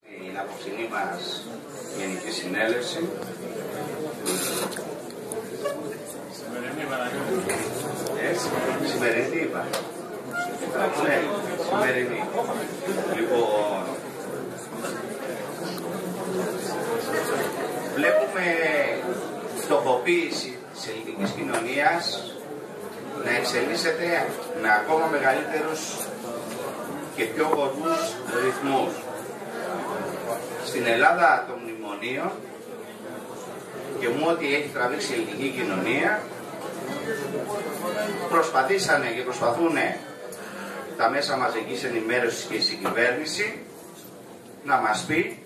Την απόψινή μας Γενική Συνέλευση. Σημερινή τι είπα. Ναι, σημερινή. Λοιπόν, βλέπουμε φτωχοποίηση της ελληνικής κοινωνίας να εξελίσσεται με ακόμα μεγαλύτερους και πιο γοργούς ρυθμούς. Στην Ελλάδα των μνημονίων και μου ότι έχει τραβήξει η ελληνική κοινωνία, προσπαθήσανε και προσπαθούν τα μέσα μαζικής ενημέρωσης και η συγκυβέρνηση να μας πει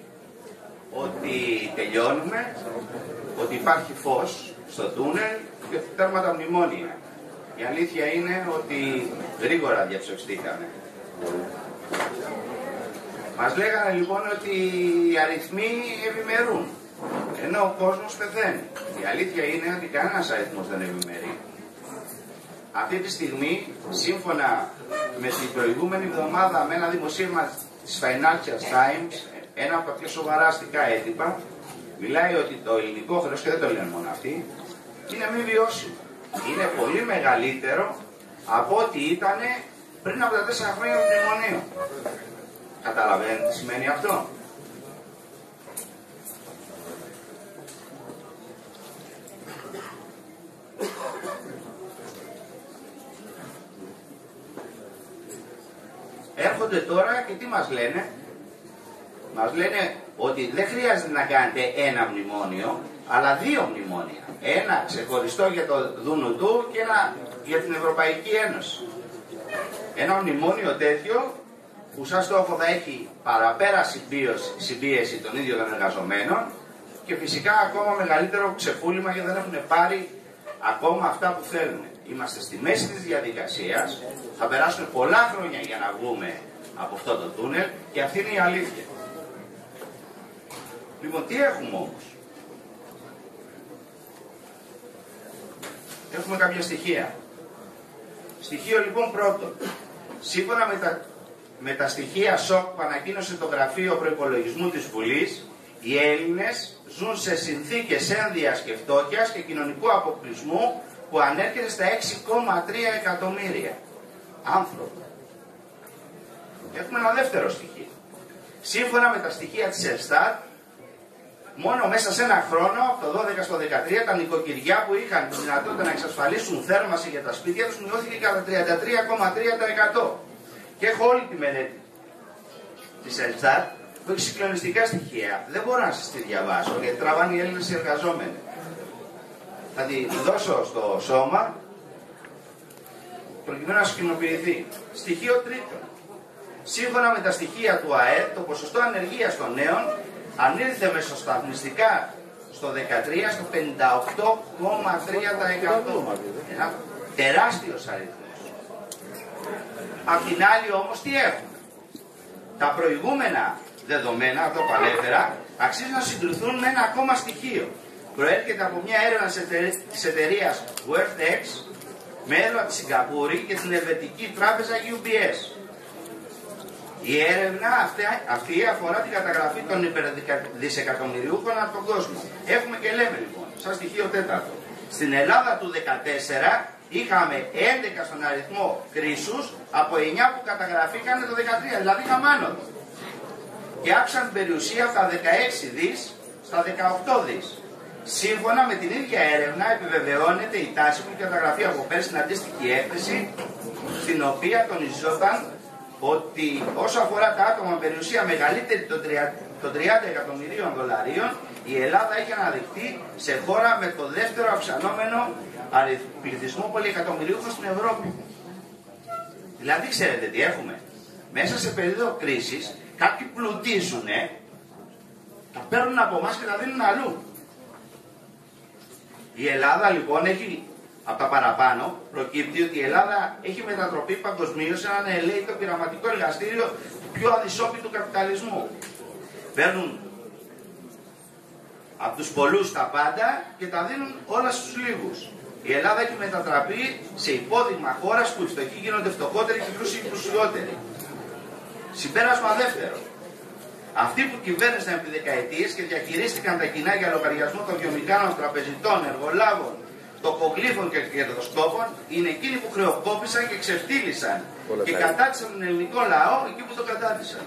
ότι τελειώνουμε, ότι υπάρχει φως στο τούνελ και ότι τέρμα τα μνημόνια. Η αλήθεια είναι ότι γρήγορα διαψευστήκαμε. Μας λέγανε λοιπόν ότι οι αριθμοί ευημερούν, ενώ ο κόσμος πεθαίνει. Η αλήθεια είναι ότι κανένας αριθμός δεν ευημερεί. Αυτή τη στιγμή, σύμφωνα με την προηγούμενη εβδομάδα, με ένα δημοσίευμα της Financial Times, ένα από τα πιο σοβαρά αστικά έντυπα, μιλάει ότι το ελληνικό χρέος, και δεν το λένε μόνο αυτοί, είναι μη βιώσιμο. Είναι πολύ μεγαλύτερο από ό,τι ήταν πριν από τα 4 χρόνια του μνημονίου. Καταλαβαίνετε τι σημαίνει αυτό? Έρχονται τώρα και τι μας λένε? Μας λένε ότι δεν χρειάζεται να κάνετε ένα μνημόνιο, αλλά 2 μνημόνια. Ένα ξεχωριστό για το ΔΝΤ και ένα για την Ευρωπαϊκή Ένωση. Ένα μνημόνιο τέτοιο που σαν στόχο θα έχει παραπέρα συμπίεση των ίδιων των εργαζομένων και φυσικά ακόμα μεγαλύτερο ξεπούλημα γιατί δεν έχουν πάρει ακόμα αυτά που θέλουν. Είμαστε στη μέση της διαδικασίας, θα περάσουν πολλά χρόνια για να βγούμε από αυτό το τούνελ και αυτή είναι η αλήθεια. Λοιπόν, τι έχουμε όμως? Έχουμε κάποια στοιχεία. Στοιχείο λοιπόν πρώτο. Σύμφωνα με τα στοιχεία ΣΟΚ που ανακοίνωσε το Γραφείο Προϋπολογισμού της Βουλής, οι Έλληνες ζουν σε συνθήκες ένδυας και φτώχειας και κοινωνικού αποκλεισμού που ανέρχεται στα 6,3 εκατομμύρια άνθρωποι. Έχουμε ένα δεύτερο στοιχείο. Σύμφωνα με τα στοιχεία της Ελστάτ, μόνο μέσα σε ένα χρόνο, από το 12 στο 13, τα νοικοκυριά που είχαν τη δυνατότητα να εξασφαλίσουν θέρμανση για τα σπίτια τους μειώθηκε κατά 33,3%. Και έχω όλη τη μελέτη της Ελστάτ που έχει συγκλονιστικά στοιχεία. Δεν μπορώ να σας τη διαβάσω γιατί τραβάνε οι Έλληνες οι εργαζόμενοι. Θα τη δώσω στο σώμα προκειμένου να σκηνοποιηθεί. Στοιχείο τρίτο. Σύμφωνα με τα στοιχεία του ΑΕΠ, το ποσοστό ανεργίας των νέων ανήλθε μεσοσταθμιστικά στο 13 στο 58,3%. Ένα τεράστιος αριθμός. Απ' την άλλη όμως τι έχουμε? Τα προηγούμενα δεδομένα, εδώ που ανέφερα, αξίζει να συγκριθούν με ένα ακόμα στοιχείο. Προέρχεται από μια έρευνα της εταιρείας WorthX με έδρα τη Σιγκαπούρη και την ελβετική τράπεζα UBS. Η έρευνα αυτή αφορά την καταγραφή των υπερδισεκατομμυριούχων από τον κόσμο. Έχουμε και λέμε λοιπόν, σαν στοιχείο τέταρτο. Στην Ελλάδα του 2014 είχαμε 11 στον αριθμό κρίσους από 9 που καταγραφήκαν το 2013, δηλαδή είχαμε άνοδο. Και άξαν την περιουσία από τα 16 δις στα 18 δις. Σύμφωνα με την ίδια έρευνα επιβεβαιώνεται η τάση που είχε καταγραφεί από πέρσι στην αντίστοιχη έκθεση, στην οποία τονιζόταν ότι όσο αφορά τα άτομα με περιουσία μεγαλύτερη των 30 εκατομμυρίων δολαρίων, η Ελλάδα έχει αναδειχθεί σε χώρα με το δεύτερο αυξανόμενο πληθυσμό πολυεκατομμυρίουχων στην Ευρώπη. Δηλαδή ξέρετε τι έχουμε? Μέσα σε περίοδο κρίσης κάποιοι πλουτίζουν, τα παίρνουν από εμάς και τα δίνουν αλλού. Η Ελλάδα λοιπόν έχει, από τα παραπάνω, προκύπτει ότι η Ελλάδα έχει μετατροπεί παγκοσμίως σε έναν ελέητο πειραματικό εργαστήριο του πιο αδυσόπιτου καπιταλισμού. Παίρνουν από τους πολλούς τα πάντα και τα δίνουν όλα στους λίγους. Η Ελλάδα έχει μετατραπεί σε υπόδειγμα χώρας που οι φτωχοί γίνονται φτωχότεροι και οι πλούσιοι πλουσιότεροι. Συμπέρασμα δεύτερο. Αυτοί που κυβέρνησαν επί δεκαετίες και διαχειρίστηκαν τα κοινά για λογαριασμό των βιομηχάνων, τραπεζιτών, εργολάβων, τοκογλύφων και κερδοσκόπων, είναι εκείνοι που χρεοκόπησαν και ξεφτύλισαν και κατάτησαν τον ελληνικό λαό εκεί που το κατάτησαν.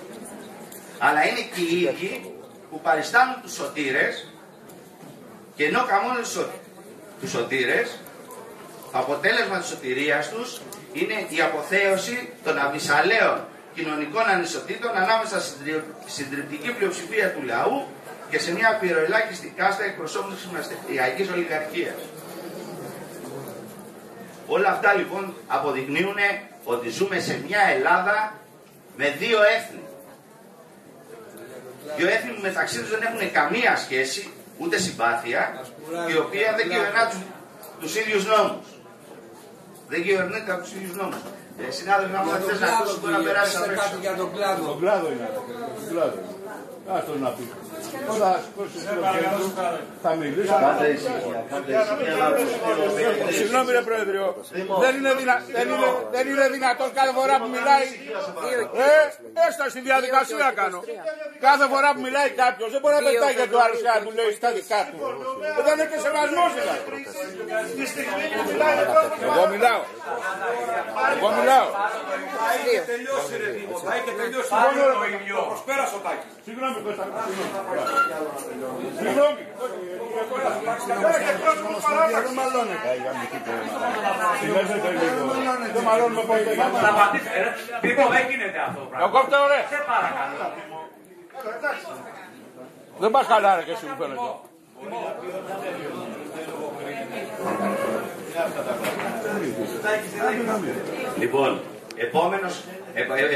Αλλά είναι και οι ίδιοι που παριστάνουν τους σωτήρες, και ενώ καμώνουν τους σωτήρες, το αποτέλεσμα της σωτηρίας τους είναι η αποθέωση των αβυσαλαίων κοινωνικών ανισοτήτων ανάμεσα στην συντριπτική πλειοψηφία του λαού και σε μια απειροελάχιστη κάστα εκπροσώπων της συμμαστιακής ολιγαρχίας. Όλα αυτά λοιπόν αποδεικνύουν ότι ζούμε σε μια Ελλάδα με δύο έθνη. Δύο έθνη που μεταξύ τους δεν έχουν καμία σχέση, ούτε συμπάθεια, η οποία δεν κυβερνά τους ίδιους νόμους. Δεν κυβερνείται από τους ίδιους νόμους. Συνάδελφοι, αν θες να ακούσεις, μπορεί να περάσει απ' για τον κλάδο. Τον κλάδο είναι. Τον κλάδο. Ας τον να πει. Όταν σηκώσεις το χέρι του, θα μιλήσω. Συγγνώμη ρε Πρόεδρο, δεν είναι δυνατόν κάθε φορά που μιλάει, έστω στη διαδικασία κάνω. Κάθε φορά που μιλάει κάποιος, δεν μπορεί να πετάει για το άλλο που λέει στα δικά του. Δεν είναι και σεβασμός δηλαδή. Εγώ μιλάω. Εγώ μιλάω. Έχει τελειώσει ρε τίποτα, έχει τελειώσει το ίδιο. Πέρασε ο Τάκης. Συγγνώμη Κώστα, συγγνώμη. Δεν μαλώνεται η γαμική πορεία. Συλλέζεται λίγο. Δεν μαλώνουμε πότε. Πίπο, δεν γίνεται αυτό το πράγμα. Εγώ κόψτε ωραία. Σε παρακαλώ. Δεν πας καλά ρε και εσύ μου φαίνεται. Λοιπόν,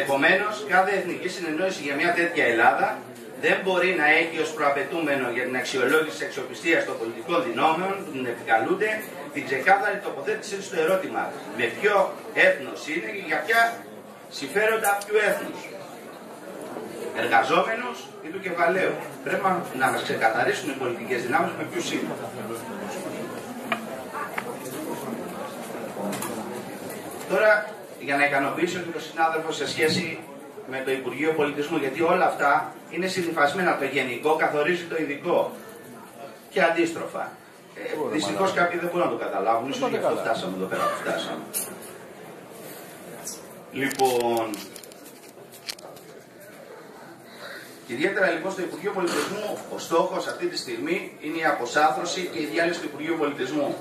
επομένως, κάθε εθνική συνεννόηση για μια τέτοια Ελλάδα δεν μπορεί να έχει ως προαπαιτούμενο για την αξιολόγηση της αξιοπιστίας των πολιτικών δυνάμεων που την επικαλούνται την ξεκάθαρη τοποθέτησή του στο ερώτημα με ποιο έθνος είναι και για ποια συμφέροντα ποιου έθνους. Εργαζόμενους ή του κεφαλαίου. Πρέπει να μας ξεκαθαρίσουν οι πολιτικές δυνάμεις με ποιους είναι. Τώρα, για να ικανοποιήσω και τον συνάδελφο σε σχέση με το Υπουργείο Πολιτισμού, γιατί όλα αυτά είναι συνυφασμένα. Το γενικό καθορίζει το ειδικό και αντίστροφα. Δυστυχώς κάποιοι δεν μπορούν να το καταλάβουν, ίσως γι' αυτό φτάσαμε εδώ πέρα που φτάσαμε. Λοιπόν, ιδιαίτερα λοιπόν στο Υπουργείο Πολιτισμού, ο στόχος αυτή τη στιγμή είναι η αποσάθρωση και η διάλυση του Υπουργείου Πολιτισμού.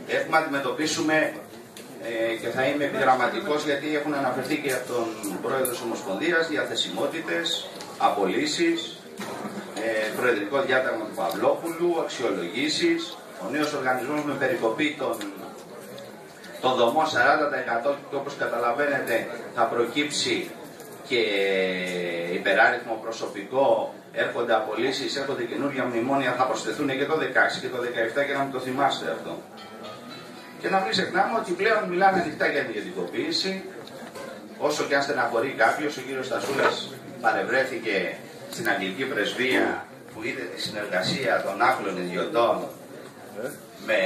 Έχουμε να αντιμετωπίσουμε και θα είμαι επιγραμματικός γιατί έχουν αναφερθεί και από τον πρόεδρο της Ομοσπονδίας διαθεσιμότητες, απολύσεις, προεδρικό διάταγμα του Παυλόπουλου, αξιολογήσεις, ο νέος οργανισμός με περικοπή των δομών 40% και όπως καταλαβαίνετε θα προκύψει και υπεράριθμο προσωπικό, έρχονται απολύσεις, έρχονται καινούργια μνημόνια, θα προσθεθούν και το 16 και το 17 και να μην το θυμάστε αυτό. Και να μην ξεχνάμε ότι πλέον μιλάμε ανοιχτά για την ιδιωτικοποίηση. Όσο και αν στεναχωρεί κάποιος, ο κύριος Στασούλας παρευρέθηκε στην Αγγλική Πρεσβεία που είδε τη συνεργασία των άπλων ιδιωτών με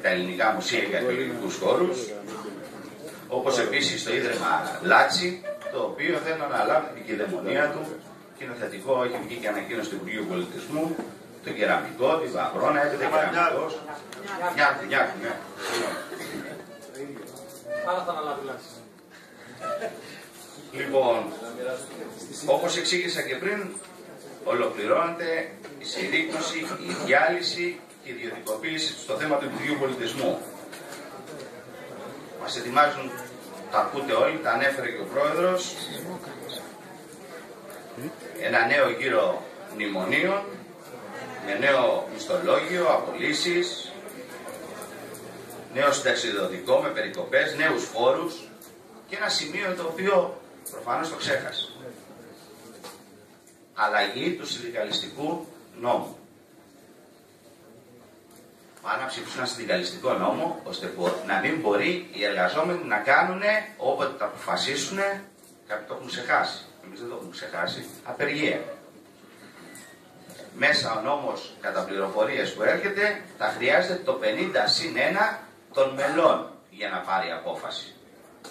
τα ελληνικά μουσεία για τους ελληνικούς χώρους. Όπως επίσης το Ίδρυμα Λάτσι, το οποίο θέλει να αναλάβει την κυδαιμονία του και είναι θετικό, έχει βγει και ανακοίνωση του Υπουργείου Πολιτισμού, το κεραμικό, τη βαγρόνα, έπειτα κεραμικός. Νιάρχου, ναι. Άρα θα αναλάβει Λάτσι. Λοιπόν, όπως εξήγησα και πριν, ολοκληρώνεται η συρρίκνωση, η διάλυση και η ιδιωτικοποίηση στο θέμα του Υπουργείου Πολιτισμού. Μας ετοιμάζουν, τα ακούτε όλοι, τα ανέφερε και ο Πρόεδρος, ένα νέο γύρο μνημονίων, με νέο μισθολόγιο, απολύσεις, νέο συνταξιδοτικό με περικοπές, νέους φόρους και ένα σημείο το οποίο προφανώς το ξέχασα. Αλλαγή του συνδικαλιστικού νόμου. Πάνε να ψηφίσουν ένα συνδικαλιστικό νόμο, ώστε να μην μπορεί οι εργαζόμενοι να κάνουν όποτε τα αποφασίσουν, κάποιοι το έχουν ξεχάσει. Εμείς δεν το έχουμε ξεχάσει, απεργία. Μέσα ο νόμος κατά πληροφορίες που έρχεται θα χρειάζεται το 50+1 των μελών για να πάρει απόφαση.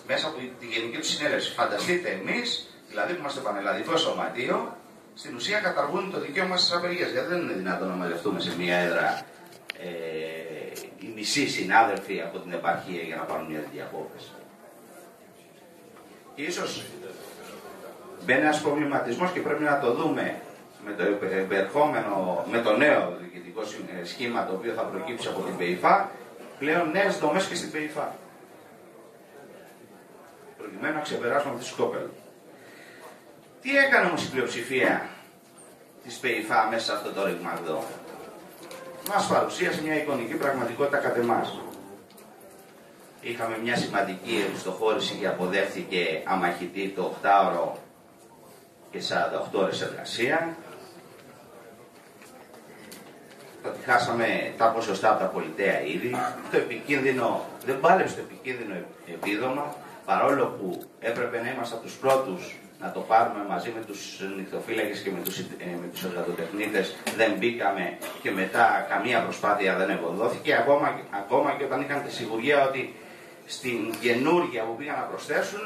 Μέσα από τη Γενική του Συνέλευση. Φανταστείτε εμείς δηλαδή που είμαστε πανελλαδικό σωματείο, στην ουσία καταργούν το δικαίωμα στις απεργίες. Γιατί δεν είναι δυνατόν να μαζευτούμε σε μία έδρα οι μισοί συνάδελφοι από την επαρχία για να πάρουν μια τέτοια απόφαση. Και ίσως μπαίνει ένας προβληματισμός και πρέπει να το δούμε με το επερχόμενο, με το νέο διοικητικό σχήμα το οποίο θα προκύψει από την ΠΕΙΦΑ, πλέον νέες δομές και στην ΠΕΙΦΑ. Προκειμένου να ξεπεράσουμε αυτή τη σκόπελο. Τι έκανε όμως η πλειοψηφία της ΠΕΙΦΑ μέσα σε αυτό το ρήγμα εδώ? Μας παρουσίασε μια εικονική πραγματικότητα κατ' εμάς. Είχαμε μια σημαντική επιστοχώρηση και αποδέχθηκε αμαχητή το 8ωρο και 48 ώρες εργασία. Ότι χάσαμε τα ποσοστά από τα πολιτέα είδη. Το επικίνδυνο, δεν πάλεψε το επικίνδυνο επίδομα, παρόλο που έπρεπε να είμαστε από τους πρώτους να το πάρουμε μαζί με τους νυχτοφύλακες και με τους εργατοτεχνίτες, δεν μπήκαμε και μετά καμία προσπάθεια δεν ευωδόθηκε, ακόμα και όταν είχαν τη σιγουριά ότι στην καινούργια που πήγαν να προσθέσουν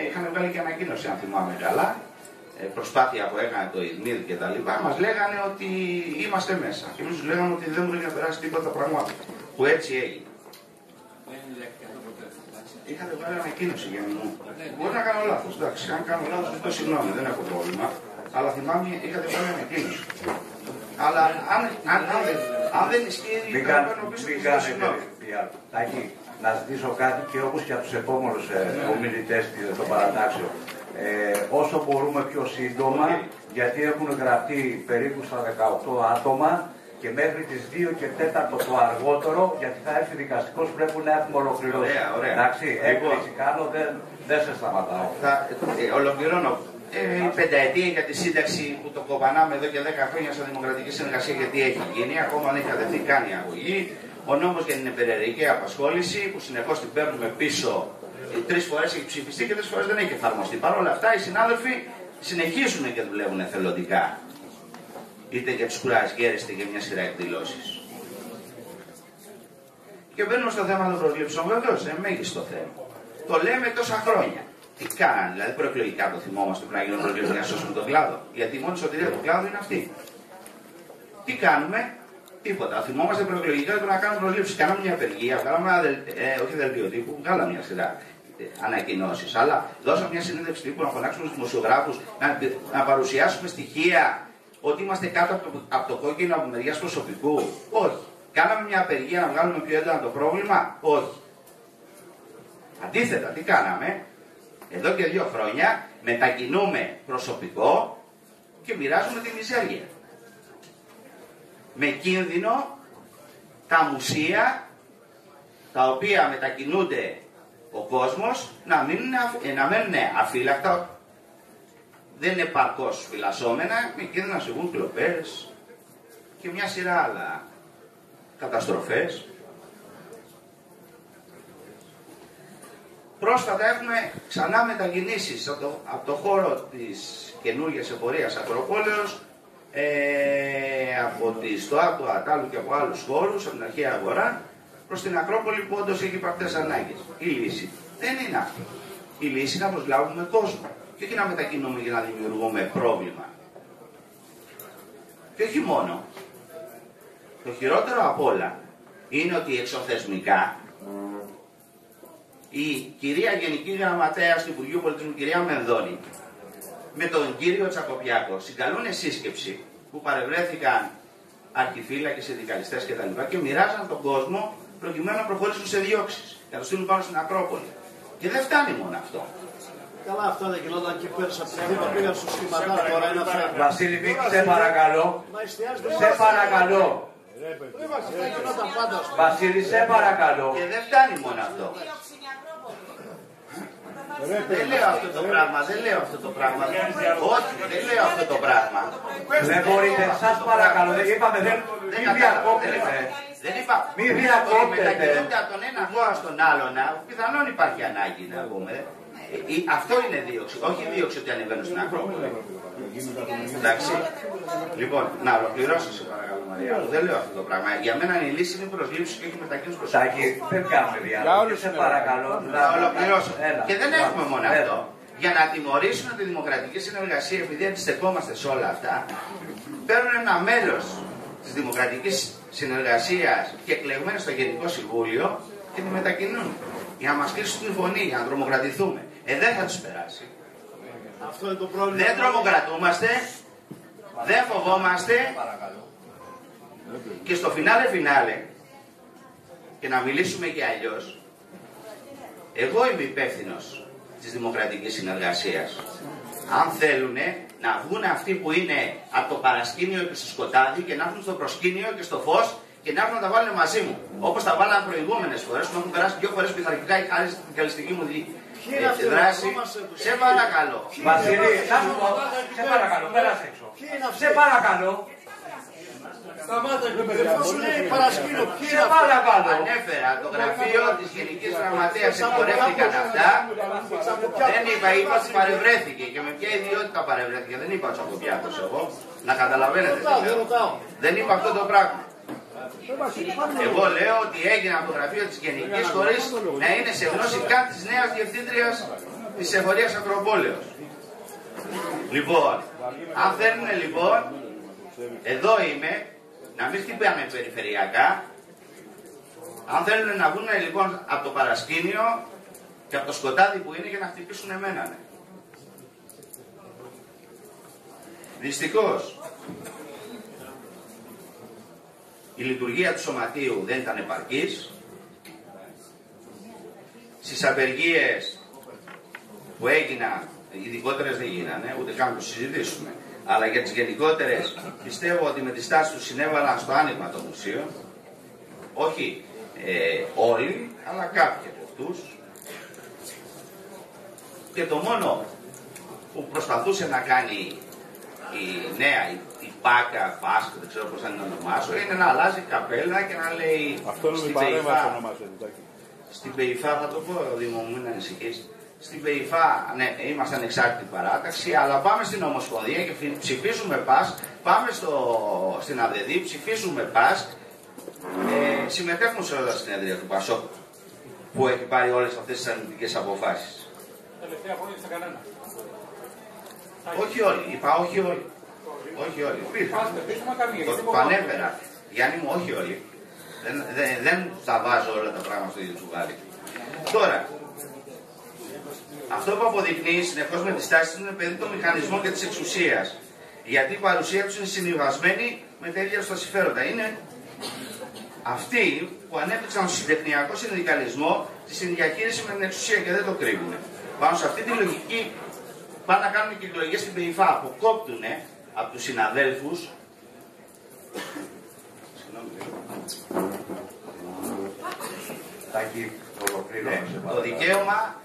είχαν βγάλει και ανακοίνωση, αν θυμάμαι καλά, προσπάθεια που έκανε το ΙΔΜΙΔ και τα λοιπά, μας λέγανε ότι είμαστε μέσα. Και εμείς τους λέγαμε ότι δεν μπορεί να περάσει τίποτα πραγμάτων, που έτσι έγινε. Είχατε βγάλει ανακοίνωση για μου. Μπορεί να κάνω λάθος, εντάξει. Αν κάνω λάθος, ζητώ συγγνώμη, δεν έχω πρόβλημα. Αλλά θυμάμαι, είχατε βγάλει ανακοίνωση. Αλλά αν δεν ισχύει, θα παίρνω πίσω και ζητώ συγγνώμη. Τάκη, να ζητήσω κάτι και όπως και από τους επόμενους ομιλητές των παρατάξεων. Όσο μπορούμε πιο σύντομα, γιατί έχουν γραφτεί περίπου στα 18 άτομα. Και μέχρι τις 2 και 4 το αργότερο, γιατί θα έρθει δικαστικός, πρέπει να έχουμε ολοκληρώσει. Ωραία. Εντάξει, έκπληξη κάνω, δεν σε σταματάω. Ολοκληρώνω. Η πενταετία για τη σύνταξη που το κοπανάμε εδώ και 10 χρόνια στα δημοκρατική συνεργασία, γιατί έχει γίνει, ακόμα δεν έχει κατευθεί καν η αγωγή. Ο νόμος για την υπεραιρετική απασχόληση, που συνεχώς την παίρνουμε πίσω, 3 φορές έχει ψηφιστεί και 3 φορές δεν έχει εφαρμοστεί. Παρ' όλα αυτά, οι συνάδελφοι συνεχίζουν και δουλεύουν εθελοντικά. Είτε για τους κουρασγέρες, είτε για μια σειρά εκδηλώσεις. Και μπαίνουμε στο θέμα των προσλήψεων, βεβαίως, είναι μέγιστο θέμα. Το λέμε τόσα χρόνια. Τι κάνανε, δηλαδή προεκλογικά το θυμόμαστε που να γίνουν προσλήψεις για να σώσουμε τον κλάδο? Γιατί η μόνη σωτηρία του κλάδου είναι αυτή. Τι κάνουμε? Τίποτα. Θυμόμαστε προεκλογικά ότι να κάνουμε προσλήψεις. Κάναμε μια απεργία, βγάλαμε όχι δελτίο τύπου, βγάλαμε μια σειρά ανακοινώσεις. Αλλά δώσαμε μια συνέντευξη τύπου να φωνάξουμε τους δημοσιογράφους, να παρουσιάσουμε στοιχεία ότι είμαστε κάτω από το κόκκινο από μεριάς προσωπικού? Όχι. Κάναμε μια απεργία να βγάλουμε πιο έντονα το πρόβλημα? Όχι. Αντίθετα, τι κάναμε? Εδώ και 2 χρόνια μετακινούμε προσωπικό και μοιράζουμε τη μιζέρια. Με κίνδυνο τα μουσεία, τα οποία μετακινούνται ο κόσμος, να μένουν αφύλακτα, δεν είναι παρκώς φυλασσόμενα, με κίνδυνο να συμβούν κλοπές και μια σειρά άλλα καταστροφές. Πρόσφατα έχουμε ξανά μετακινήσεις από το χώρο της καινούργιας εφορίας Ακροπόλεως, από τη ΣΤΟΑ, του Ατάλου και από άλλους χώρους, από την αρχαία αγορά, προς την Ακρόπολη που όντως έχει υπαρκτές ανάγκες. Η λύση δεν είναι αυτό. Η λύση είναι να προσλάβουμε κόσμο. Και όχι να μετακινούμε για να δημιουργούμε πρόβλημα. Και όχι μόνο. Το χειρότερο απ' όλα είναι ότι εξωθεσμικά η κυρία Γενική Γραμματέα του Υπουργείου Πολιτισμού, κυρία Μενδώνη, με τον κύριο Τσακοπιάκο συγκαλούν σύσκεψη που παρευρέθηκαν αρχιφύλακες, συνδικαλιστές κτλ. Και μοιράζαν τον κόσμο προκειμένου να προχωρήσουν σε διώξεις. Για να το στείλουν πάνω στην Ακρόπολη. Και δεν φτάνει μόνο αυτό. Καλά, αυτά δεν γινόταν και πέρυσι από τη Δήμα, πήγαν στο σχηματά, τώρα είναι αυτά. Βασίλη, σε παρακαλώ. Σε παρακαλώ. Βασίλη, σε παρακαλώ. Και δεν φτάνει μόνο αυτό. Δεν λέω αυτό το πράγμα, δεν λέω αυτό το πράγμα. Όχι, δεν λέω αυτό το πράγμα. Δεν μπορείτε, σας παρακαλώ, δεν είπαμε, δεν διακόπτετε. Δεν είπα, μη διακόπτετε. Μετακινούνται από τον ένα χώρο στον άλλον, πιθανόν υπάρχει ανάγκη να πούμε. Αυτό είναι δίωξη, όχι δίωξη ότι ανεβαίνουν στην Ακρόπολη. Εντάξει. Λοιπόν, να ολοκληρώσω σε παρακαλώ, Μαρία. Δεν λέω αυτό το πράγμα. Για μένα η λύση είναι προσλήψεις και έχει μετακίνηση προσωπικού. Δεν κάνουμε διάλογο. Σε παρακαλώ. Να ολοκληρώσω. Και δεν έχουμε μόνο αυτό. για να τιμωρήσουν τη δημοκρατική συνεργασία, επειδή αντιστεκόμαστε σε όλα αυτά, παίρνουν ένα μέλος της δημοκρατικής συνεργασίας και εκλεγμένοι στο Γενικό Συμβούλιο και τη μετακινούν για να μας κλείσουν την φωνή, για να τρομοκρατηθούμε. Δεν θα τους περάσει. Αυτό είναι το πρόβλημα. Δεν τρομοκρατούμαστε, δεν φοβόμαστε και στο φινάλε, και να μιλήσουμε και αλλιώς, εγώ είμαι υπεύθυνος της δημοκρατικής συνεργασίας. Αν θέλουν να βγουν αυτοί που είναι από το παρασκήνιο και στο σκοτάδι και να έρθουν στο προσκήνιο και στο φως και να έρθουν να τα βάλουν μαζί μου. Όπως τα βάλαν προηγούμενες φορές, που έχουν περάσει 2 φορές πειθαρχικά η χάρη στην καλλιστική μου δράση. Σε παρακαλώ. Βασίλη, να σου πω, σε παρακαλώ, πέρασε έξω. Σε παρακαλώ. Σταμάτα, πώς λέει παρασκήνιο, ποιοι είναι παρακαλώ. Ανέφερα το γραφείο της Γενικής Γραμματείας, εμπορεύτηκαν αυτά. Δεν είπα ότι παρευρέθηκε και με ποια ιδιότητα παρευρέθηκε. Δεν είπα Τσακοπιάτος εγώ. Να καταλαβαίνετε. Δεν είπα αυτό το πράγμα. Εγώ λέω ότι έγινε από το γραφείο της Γενικής χωρίς να είναι σε γνώση καν της νέας διευθύντριας της εφορίας Ακροπόλεως. Λοιπόν, αν θέλουν λοιπόν, εδώ είμαι, να μην χτυπάμε περιφερειακά. Αν θέλουν να βγουν λοιπόν από το παρασκήνιο και από το σκοτάδι που είναι και να χτυπήσουν εμένα. Ναι. Δυστυχώς, η λειτουργία του σωματείου δεν ήταν επαρκής. Στις απεργίες που έγιναν, ειδικότερες δεν γίνανε, ούτε καν το συζητήσουμε. Αλλά για τις γενικότερες πιστεύω ότι με τη στάση τους συνέβαλαν στο άνοιγμα των μουσείων. Όχι όλοι, αλλά κάποιοι από αυτούς. Και το μόνο που προσπαθούσε να κάνει η νέα, η ΠΑΚΑ, ΠΑΣΚ, δεν ξέρω πώς θα την ονομάσω, είναι να αλλάζει καπέλα και να λέει στην ΠΕΙΦΑ. Στην ΠΕΙΦΑ θα το πω, Δήμο μου, μην ανησυχείς. Στην ΠΕΙΦΑ, ναι, είμαστε ανεξάρτητη παράταξη, αλλά πάμε στην Ομοσπονδία και ψηφίζουμε ΠΑΣ, πάμε στην ΑΔΕΔΗ, ψηφίζουμε ΠΑΣ, συμμετέχουμε σε όλα τα συνέδρια του ΠΑΣΟΚ που έχει πάρει όλες αυτές τις αρνητικές αποφάσεις. Τελευταία φορά είστε κανένα. Όχι όλοι, είπα όχι όλοι. Όχι όλοι. Το ανέφερα. Γιάννη μου, όχι όλοι. Δεν τα βάζω όλα τα πράγματα στο ίδιο τσουβάλι. Τώρα, αυτό που αποδεικνύει συνεχώς με τις τάσεις είναι παιδί των μηχανισμών και της εξουσίας. Γιατί η παρουσία τους είναι συμβιβασμένη με τα ίδια στα συμφέροντα. Είναι αυτοί που ανέπτυξαν στον συντεχνιακό συνδικαλισμό τη συνδιαχείριση με την εξουσία και δεν το κρύβουν. Πάνω σε αυτή τη λογική πάνε να κάνουν και εκλογές στην ΠΕΙΦΑ. Αποκόπτουν από τους συναδέλφους το δικαίωμα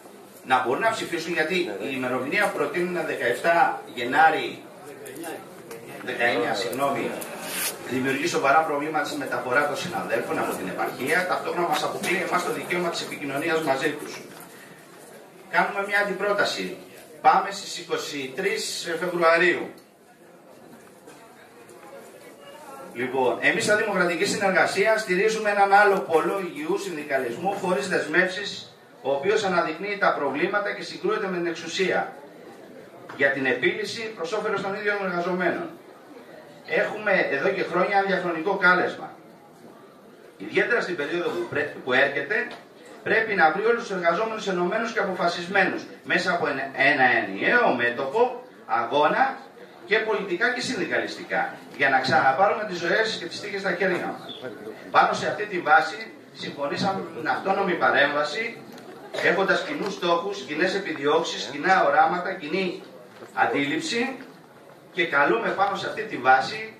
να μπορούν να ψηφίσουν, γιατί η ημερομηνία που προτείνουν είναι 17 Γενάρη, 19 συγγνώμη, δημιουργεί σοβαρά προβλήματα στη μεταφορά των συναδέλφων από την επαρχία, ταυτόχρονα μας αποκλείει εμάς το δικαίωμα της επικοινωνίας μαζί τους. Κάνουμε μια αντιπρόταση. Πάμε στις 23 Φεβρουαρίου. Λοιπόν, εμείς σαν Δημοκρατική Συνεργασία στηρίζουμε έναν άλλο πόλο υγιού συνδικαλισμού χωρίς δεσμεύσεις, ο οποίος αναδεικνύει τα προβλήματα και συγκρούεται με την εξουσία για την επίλυση προς όφελος των ίδιων εργαζομένων. Έχουμε εδώ και χρόνια ένα διαχρονικό κάλεσμα. Ιδιαίτερα στην περίοδο που έρχεται, πρέπει να βρει όλους τους εργαζόμενους ενωμένους και αποφασισμένους μέσα από ένα ενιαίο μέτωπο, αγώνα και πολιτικά και συνδικαλιστικά, για να ξαναπάρουμε τις ζωές και τις τύχες στα χέρια μας. Πάνω σε αυτή τη βάση συμφωνήσαμε με την αυτόνομη παρέμβαση, έχοντας κοινούς στόχους, κοινές επιδιώξεις, κοινά οράματα, κοινή αντίληψη, και καλούμε πάνω σε αυτή τη βάση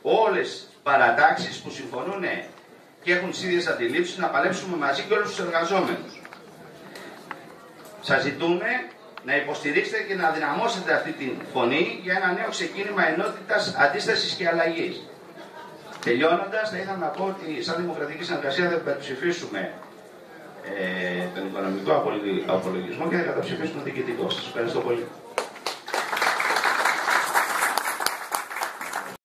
όλες τις παρατάξεις που συμφωνούν και έχουν τις ίδιες αντιλήψεις να παλέψουμε μαζί και όλους τους εργαζόμενους. Σας ζητούμε να υποστηρίξετε και να δυναμώσετε αυτή τη φωνή για ένα νέο ξεκίνημα ενότητας, αντίστασης και αλλαγής. Τελειώνοντας, θα ήθελα να πω ότι σαν Δημοκρατική Συνεργασία θα υπερψηφίσουμε τον οικονομικό απολογισμό και θα καταψηφίσουμε το διοικητικό. Σας ευχαριστώ πολύ.